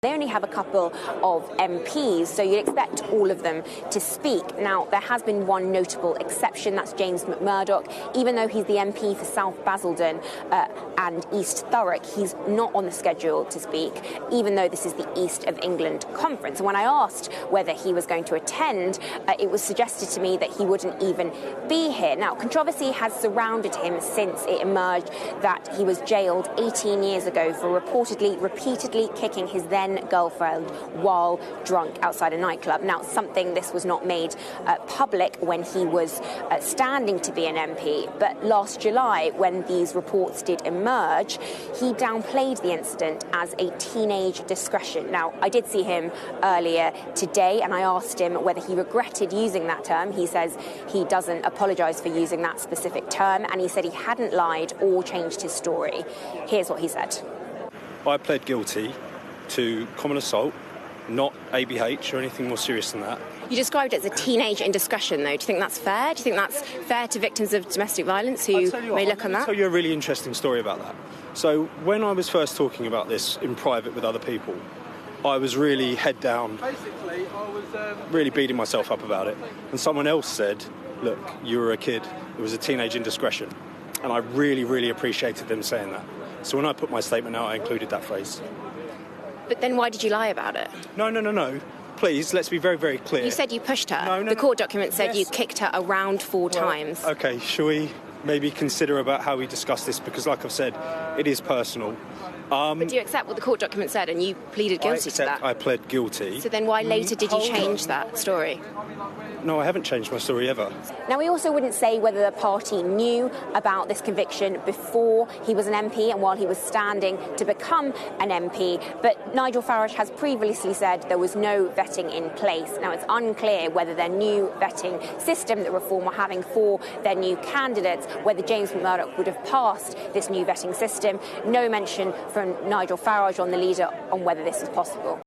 They only have a couple of MPs, so you'd expect all of them to speak. Now, there has been one notable exception, that's James McMurdock. Even though he's the MP for South Basildon and East Thurrock, he's not on the schedule to speak, even though this is the East of England Conference. And when I asked whether he was going to attend, it was suggested to me that he wouldn't even be here. Now, controversy has surrounded him since it emerged that he was jailed 18 years ago for repeatedly kicking his then girlfriend while drunk outside a nightclub. Now, this was not made public when he was standing to be an MP, but last July, when these reports did emerge, he downplayed the incident as a teenage discretion. Now, I did see him earlier today, and I asked him whether he regretted using that term. He says he doesn't apologise for using that specific term, and he said he hadn't lied or changed his story. Here's what he said. I pled guilty to common assault, not ABH or anything more serious than that. You described it as a teenage indiscretion, though. Do you think that's fair? Do you think that's fair to victims of domestic violence who may look on that? I'll tell you a really interesting story about that. So when I was first talking about this in private with other people, I was really head down, basically, I was really beating myself up about it. And someone else said, look, you were a kid, it was a teenage indiscretion. And I really, really appreciated them saying that. So when I put my statement out, I included that phrase. But then why did you lie about it? No. Please, let's be very, very clear. You said you pushed her. The court document said you kicked her around four times. OK, shall we maybe consider about how we discuss this? Because, like I've said, it is personal. But do you accept what the court document said and you pleaded guilty to that? I pled guilty. So then why later did you change that story? No, I haven't changed my story ever. Now, we also wouldn't say whether the party knew about this conviction before he was an MP and while he was standing to become an MP, but Nigel Farage has previously said there was no vetting in place. Now, it's unclear whether their new vetting system that Reform were having for their new candidates, whether James McMurdock would have passed this new vetting system. No mention from Nigel Farage on the leader on whether this is possible.